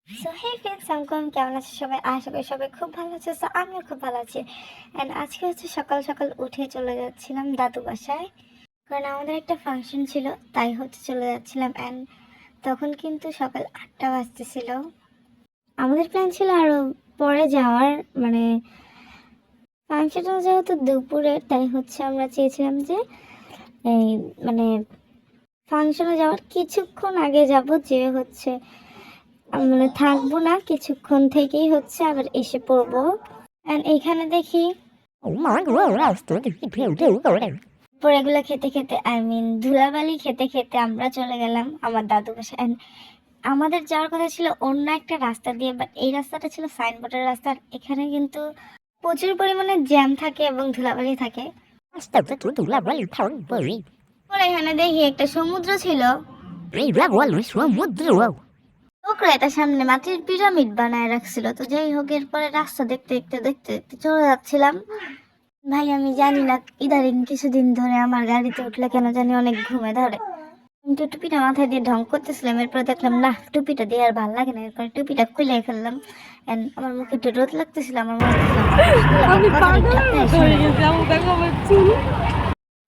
So hey friends, কেমন আছে সবাই? আশা করি সবাই খুব ভালো আছে। সো আমিও খুব ভালো আছি। অ্যান্ড আজকে হচ্ছে সকাল সকাল উঠে চলে যাচ্ছিলাম দাদু বাসায়, কারণ আমাদের একটা ফাংশন ছিল, তাই হচ্ছে চলে যাচ্ছিলাম। অ্যান্ড তখন কিন্তু সকাল 8টা বাজতেছিল। আমাদের প্ল্যান ছিল আরও পরে যাওয়ার, মানে ফাংশনটা যেহেতু দুপুরে, তাই হচ্ছে আমরা চেয়েছিলাম যে এই মানে ফাংশনে যাওয়ার কিছুক্ষণ আগে যাব, যে হচ্ছে মানে থাকবো না, কিছুক্ষণ থেকেই হচ্ছে আবার এসে পড়বো। এন্ড এখানে দেখি পরে এগুলো খেতে খেতে, ধুলাবালি খেতে খেতে আমরা চলে গেলাম আমার দাদু বাসা। এন্ড আমাদের যাওয়ার কথা ছিল অন্য একটা রাস্তা দিয়ে, বাট এই রাস্তাটা ছিল সাইনবোর্ডের রাস্তা। আর এখানে কিন্তু প্রচুর পরিমাণে জ্যাম থাকে এবং ধুলাবালি থাকে। পরে এখানে দেখি একটা সমুদ্র ছিল, লোকরা এটা সামনে মাটির পিরামিড বানায় রাখছিল। তো যাই হোক, এরপরে রাস্তা দেখতে দেখতে দেখতে দেখতে চলে যাচ্ছিলাম। ভাই আমি জানি না, ইদারিং কিছুদিন ধরে আমার গাড়িতে উঠলে কেন জানি অনেক ঘুমে ধরে। কিন্তু টুপিটা মাথায় দিয়ে ঢং করতেছিলাম, এরপর দেখলাম না, টুপিটা দিয়ে আর ভালো লাগে না, এরপর টুপিটা খুলে ফেললাম। এন্ড আমার মুখে একটু রোদ লাগতেছিল, আমার মনে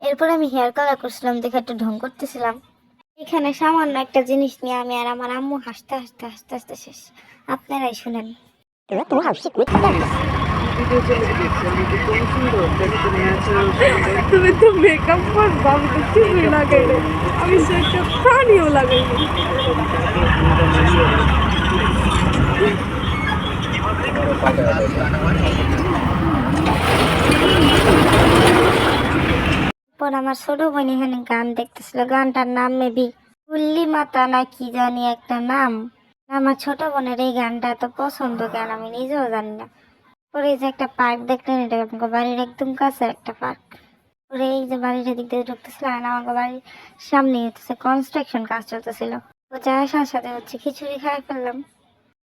এরপর আমি হেয়ার কালার করছিলাম দেখে একটু ঢং করতেছিলাম। এখানে সামান্য একটা জিনিস নিয়ে আমি আর আমার আম্মু হাসতে হাসতে হাসতে হাসতে শেষ। আপনারাই শুনেন। তুমি তো মেকআপ করবো, আমি তো কিছুই লাগাই না, আমি সে একটা প্রাণীও লাগাই না। পর আমার ছোট বোন এখানে গান দেখতেছিল, গানটার নাম মেবি কুল্লি মাতা না কি জানি একটা নাম। আমার ছোট বোনের এই গানটা এত পছন্দ কেন আমি নিজেও জানি না। পরে এই যে একটা পার্ক দেখলেন, এটা আমাকে বাড়ির একদম কাছে একটা পার্ক। পরে এই যে বাড়ির দিক দিয়ে ঢুকতেছিল, আর আমাকে বাড়ির সামনে হচ্ছে কনস্ট্রাকশন কাজ চলতেছিল। তো যাওয়ার সাথে সাথে হচ্ছে খিচুড়ি খাই ফেললাম।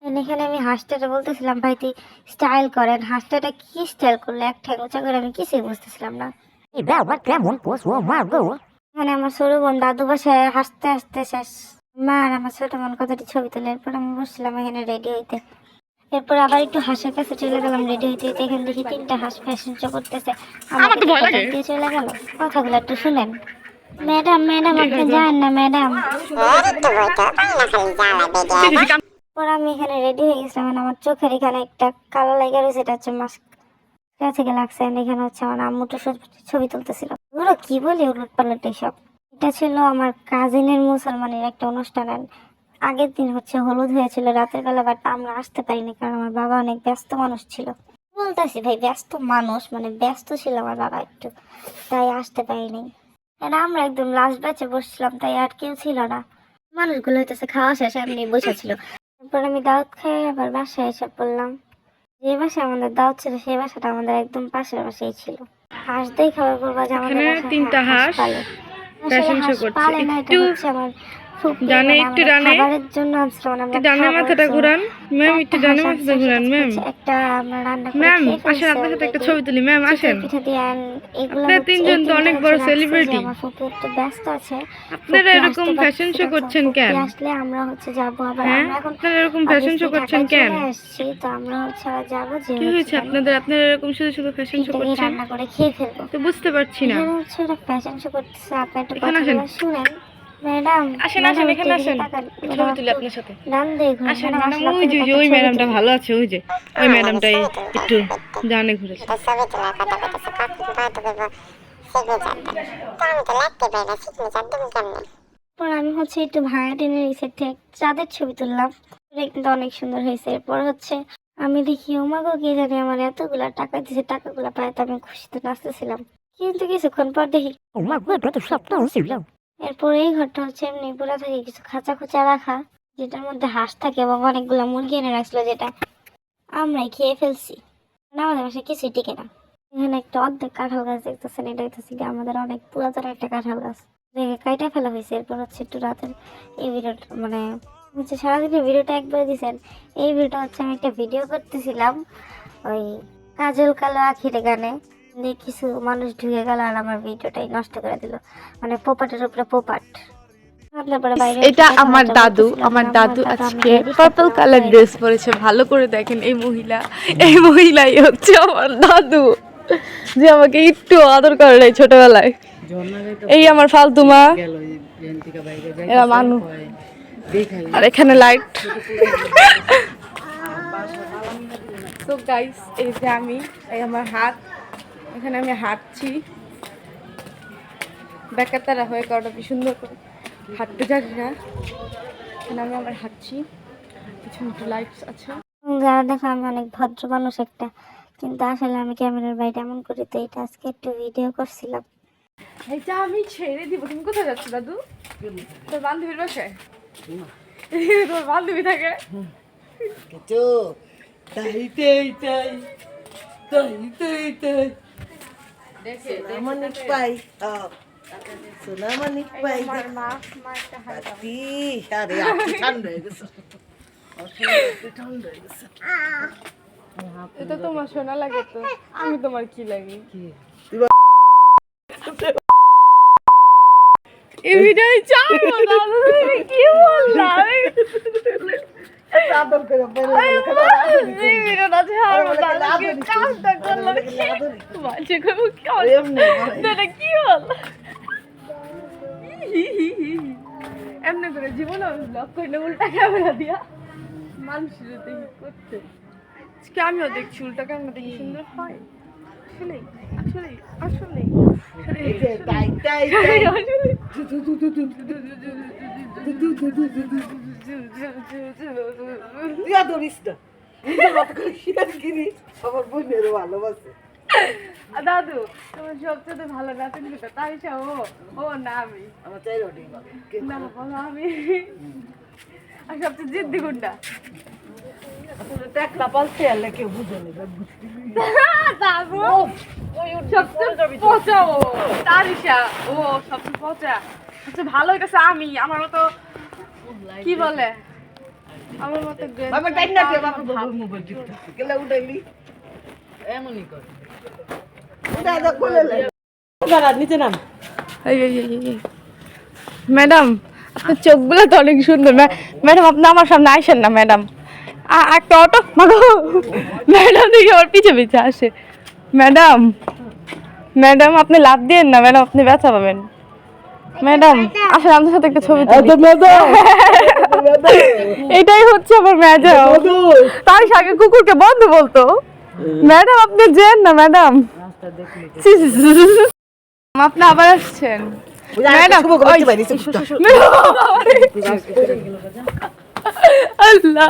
এখানে আমি হাঁসটাটা বলতেছিলাম, ভাই তুই স্টাইল করেন, হাঁসটাটা কি স্টাইল করলে এক ঠ্যাং উঁচা করে, আমি কিছুই বুঝতেছিলাম না। মানে আমার ছোট বোন দাদু বাসায় হাসতে হাসতে শেষ। মা আর আমার ছোট বোন কতটি ছবি তোলে। এরপর আমি বসছিলাম এখানে রেডি হইতে। এরপর আবার একটু হাঁসের কাছে চলে গেলাম রেডি হইতে হইতে। এখানে দেখি 3টা হাঁস ফ্যাশন শো করতেছে, আমাকে দিয়ে চলে গেল। কথাগুলো একটু শুনেন। ম্যাডাম ম্যাডাম আপনি যান না ম্যাডাম। পর আমি এখানে রেডি হয়ে গেছিলাম, মানে আমার চোখের এখানে একটা কালো লেগে রয়েছে, এটা হচ্ছে মাস্ক থেকে লাগছে। এখানে হচ্ছে আমার আম্মুটা ছবি তুলতেছিল। ওরা কি বলি উলট পালট এসব। এটা ছিল আমার কাজিনের মুসলমানের একটা অনুষ্ঠান। আগের দিন হচ্ছে হলুদ হয়েছিল রাতের বেলা, বাট আমরা আসতে পারিনি কারণ আমার বাবা অনেক ব্যস্ত মানুষ ছিল। বলতেছি ভাই ব্যস্ত মানুষ, মানে ব্যস্ত ছিল আমার বাবা একটু, তাই আসতে পারিনি। আমরা একদম লাস্ট ব্যাচে বসছিলাম, তাই আর কেউ ছিল না। মানুষগুলো হইতেছে খাওয়া শেষে এমনি বসেছিল। তারপর আমি দাওয়াত খেয়ে আবার বাসায় এসে পড়লাম। যে বাসায় আমাদের দাওয়াত ছিল সেই বাসাটা আমাদের একদম পাশের বাসায় ছিল। হাঁস দিয়ে খাবার করবা যে আমাদের এখানে বাসায় 3টা হাঁস পালে। ফ্যাশন শো হাঁস করছে। পালে না, এটা একটু হচ্ছে আমার ফুপি, ডানে, মানে একটু আমাদের ডানে, খাবারের জন্য আনছিল, মানে একটু আমরা ডানে খাবো। মাথাটা So, ঘুরান ম্যাম, একটু একটা ডানে হাঁস আনছে, মাথাটা সেটা ঘুরান ম্যাম। হচ্ছে একটা আমরা রান্না করে ম্যাম খেয়ে আসেন, ফেলছি আপনার সাথে একটা অলরেডি ছবি তুলি ম্যাম, চিকেন আসেন। পিঠা দিয়ে। এগুলো আপনারা হচ্ছে এই তিনজন তো তিনটা অনেক হচ্ছে বড় রাখছে যে সেলিব্রিটি, আমার ফুপি একটু ব্যস্ত আছে, আপনারা ফুপি এরকম আসতে ফ্যাশন পারতেছে শো না। তো করছেন ফুপি কেন? আসলে আমরা হচ্ছে যাবো আবার। হ্যাঁ, আমরা এখন আপনারা এরকম ফ্যাশন শো অবভিয়াসলি করছেন ঢাকায় কেন? চলে আসছি, তো আমরা হচ্ছে আবার যাবো, যে কি হচ্ছে হয়েছে মানে আপনাদের? আপনারা এরকম শুধু শুধু ফ্যাশন শো চিকেনটাকে করছেন, রান্না করে খেয়ে ফেলবো। তো বুঝতে পারছি না। এখানে হচ্ছে ওরা ফ্যাশন শো করতেছে, আপনি একটু এখানে আসেন, কথাগুলো শুনেন। ম্যাডাম আসেন ম্যাডাম আসেন, একটু এখানে এদিকে আসেন, তাকান, ছবি ম্যাডাম তুলি একটু আপনার সাথে। ডান দেখুন। আসেন ম্যাডাম ম্যাডাম, আসলে ওই আপনার যে সাথে ওই যে একটা ওই ছবি ম্যাডামটা তুলি। ভালো আছে, ওই যে ওই ম্যাডামটাই একটু ডানে ঘুরেছে। পর আমি হচ্ছে একটু ভাড়া টেনের এই সাইড থেকে চাঁদের ছবি তুললাম, এটা কিন্তু অনেক সুন্দর হয়েছে। এরপর হচ্ছে আমি দেখি ওমাগো কে জানি আমার এতগুলা টাকা দিছে, টাকাগুলা পায় তো আমি খুশিতে নাচতেছিলাম। কিন্তু কিছুক্ষণ পর দেখি এরপর এই ঘরটা হচ্ছে এমনি পুরা থাকে কিছু খাঁচা খুচা রাখা, যেটার মধ্যে হাঁস থাকে এবং অনেকগুলা মুরগি এনে রাখছিল, যেটা আমরাই খেয়ে ফেলছি। না, আমাদের বাসায় কিছুই টিকে না। এখানে একটা অর্ধেক কাঁঠাল গাছ দেখতেছেন, এটা হচ্ছে কি আমাদের অনেক পুরাতন একটা কাঁঠাল গাছ, দেখে কাইটা ফেলা হয়েছে। এরপর হচ্ছে একটু রাতের এই ভিডিওটা, মানে হচ্ছে সারাদিনের ভিডিওটা একবারে দিয়েছেন। এই ভিডিওটা হচ্ছে আমি একটা ভিডিও করতেছিলাম ওই কাজল কালো আখিরে গানে, দিয়ে কিছু মানুষ ঢুকে গেল আর আমার ভিডিওটাই নষ্ট করে দিল, মানে পোপাটের উপরে পোপাট। আপনার পরে বাইরে এটা আমার দাদু, আমার দাদু আজকে পার্পল কালার ড্রেস পরেছে। ভালো করে দেখেন এই মহিলাই হচ্ছে আমার দাদু, যে আমাকে একটু আদর করে নাই ছোটবেলায়। এই আমার ফালতু মা, এরা মানু, আর এখানে লাইট। তো গাইস, এই যে আমি, এই আমার হাত, এখানে আমি হাঁটছি বেকাতারা হয়ে, কারণ আমি সুন্দর করে হাঁটতে জানি না। এখানে আমি আমার হাঁটছি, পিছনে একটু লাইটস আছে। যারা দেখো আমি অনেক ভদ্র মানুষ একটা, কিন্তু আসলে আমি ক্যামেরার বাইরে এমন করি, তো এটা আজকে একটু ভিডিও করছিলাম। এইটা আমি ছেড়ে দিব। তুমি কোথায় যাচ্ছ দাদু? তোর বান্ধবীর বাসায়? তোর বান্ধবী থাকে? সোনামানিক পাই, সোনামানিক পাই। আমার মা একটা হাত। আরে আপনি ঠান্ডা হয়ে গেছে, ঠান্ডা হয়ে গেছে। এটা তোমার সোনা লাগে, তো আমি তোমার কি লাগি? এই ভিডিও ছাড়ো দাদু, তুমি কি বললা? আদর করে বলে এই ভিডিওটা ছাড়ো দাদু, কাজটা করলাম কি? বাজে কইবো কি হল? দাদা কি হল? এমনি করে জীবনে ব্লগ করে উল্টা ক্যামেরা দিয়া মানুষের দেখি করতে। আজকে আমিও দেখছি উল্টা ক্যামেরা দেখি সুন্দর হয়। আসলে আসলে আসলে তাই তাই তুই আদরিস না, নিজের মতো করে শিয়ার গিরি। আমার বোনেরও ভালোবাসে। দাদু, তোমার সবচেয়ে ভালো নাচন কিটা? তাইশা? ও না আমি? আমার চাই রোটি না বলো আমি। আর সবচেয়ে জিদ্দি কোনটা? দেখলা পালছে আলে কেউ বুঝে নেবে। দাদু সবচেয়ে পচা ও তারিশা, ও সবচেয়ে পচা। সবচেয়ে ভালো হইতেছে আমি, আমার মতো কি বলে, আমার মতো বাবা টাইম না দে, বাবা বাবা মোবাইল টিপতে গেলে উঠাইলি এমনই করে। উঠা দা কোলে লে গাড়া নিচে নাম। ম্যাডাম, আপনার চোখগুলো তো অনেক সুন্দর। ম্যাডাম, আপনি আমার সামনে আইসেন না ম্যাডাম। একটা অটো মাগো, ম্যাডাম দেখি আমার পিছে পিছে আসে। ম্যাডাম, ম্যাডাম আপনি লাভ দিয়েন না ম্যাডাম, আপনি ব্যথা পাবেন। ম্যাডাম আসলে আমাদের সাথে একটা ছবি তুলি। এটাই হচ্ছে আমার ম্যাডাম। তার আগে কুকুরকে বন্ধ বলতো। ম্যাডাম আপনি যেন না ম্যাডাম। আপনি আবার আসছেন ম্যাডাম? আল্লাহ,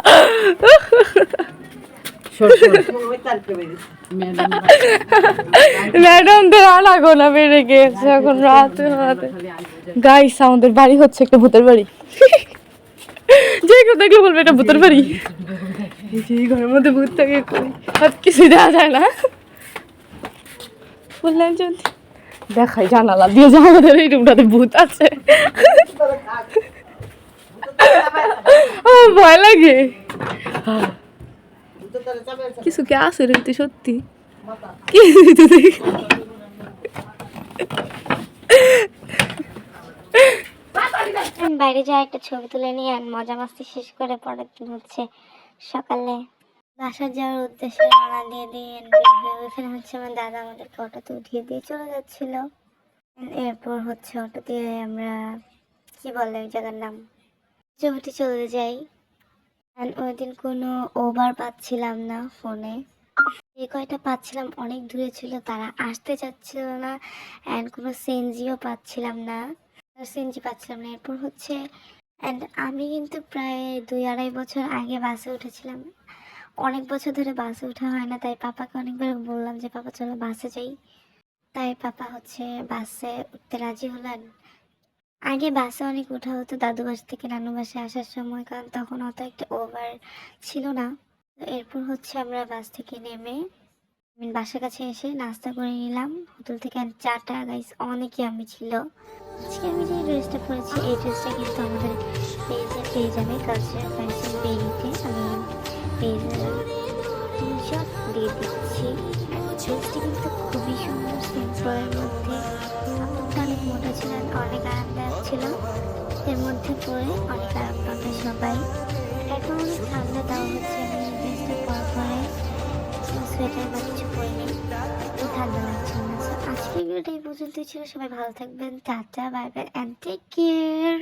ম্যাডাম তো রান্না না বেড়ে গেছে এখন রাতে রাতে। গাইস, আমাদের বাড়ি হচ্ছে একটা ভূতের বাড়ি। যে কেউ দেখলে বলবে এটা ভূতের বাড়ি। এই ঘরের মধ্যে ভূত থাকে, আর কিছু দেওয়া যায় না। বললাম যদি দেখাই জানালা দিয়ে যে আমাদের এই রুমটাতে ভূত আছে। ভয় লাগে। কিছু কি আছে রে সত্যি? কি বাইরে যা একটা ছবি তুলে নিয়ে আর মজা মাস্তি শেষ করে পরের দিন হচ্ছে সকালে বাসা যাওয়ার উদ্দেশ্যে রওনা দিয়ে ওখানে হচ্ছে আমার দাদা আমাদেরকে অটোতে উঠিয়ে দিয়ে চলে যাচ্ছিল। এরপর হচ্ছে অটো দিয়ে আমরা কি বলে ওই জায়গার নাম চৌটি চলে যাই। ওই দিন কোনো ওভার পাচ্ছিলাম না ফোনে, যে কয়টা পাচ্ছিলাম অনেক দূরে ছিল, তারা আসতে চাচ্ছিল না। অ্যান্ড কোনো সিএনজিও পাচ্ছিলাম না, সিএনজি পাচ্ছিলাম না। এরপর হচ্ছে আমি কিন্তু প্রায় 2-2.5 বছর আগে বাসে উঠেছিলাম। অনেক বছর ধরে বাসে ওঠা হয় না, তাই পাপাকে অনেকবার বললাম যে পাপা চলো বাসে যাই। তাই পাপা হচ্ছে বাসে উঠতে রাজি হলেন। আগে বাসে অনেক ওঠা হতো দাদু বাস থেকে নানু বাসে আসার সময়, কারণ তখন অত একটা ওভার ছিল না। এরপর হচ্ছে আমরা বাস থেকে নেমে বাসার কাছে এসে নাস্তা করে নিলাম হোটেল থেকে। চাটা গাইস অনেকই আমি ছিল। আজকে আমি যে ড্রেসটা পরেছি এই ড্রেসটা কিন্তু আমাদের পেজে পেয়ে যাবে, কালচারাল ফ্যাশন পেজে। আমি পেজে স্ক্রিনশট দিয়ে দিচ্ছি। ড্রেসটি কিন্তু খুবই সুন্দর, সিম্পলের মধ্যে। কাপড়টা অনেক মোটা ছিল, অনেক আরামদায়ক ছিল। এর মধ্যে পরে অনেক আরাম পাবে সবাই। এখন অনেক ঠান্ডা, দেওয়া হচ্ছে আমি ড্রেসটা পরার পরে সোয়েটার বা কিছু পরিনি, তো ঠান্ডা লাগছে না। So, আজকের ভিডিওটা এই পর্যন্তই ছিল। সবাই ভালো থাকবেন, ta ta, bye bye, and take care.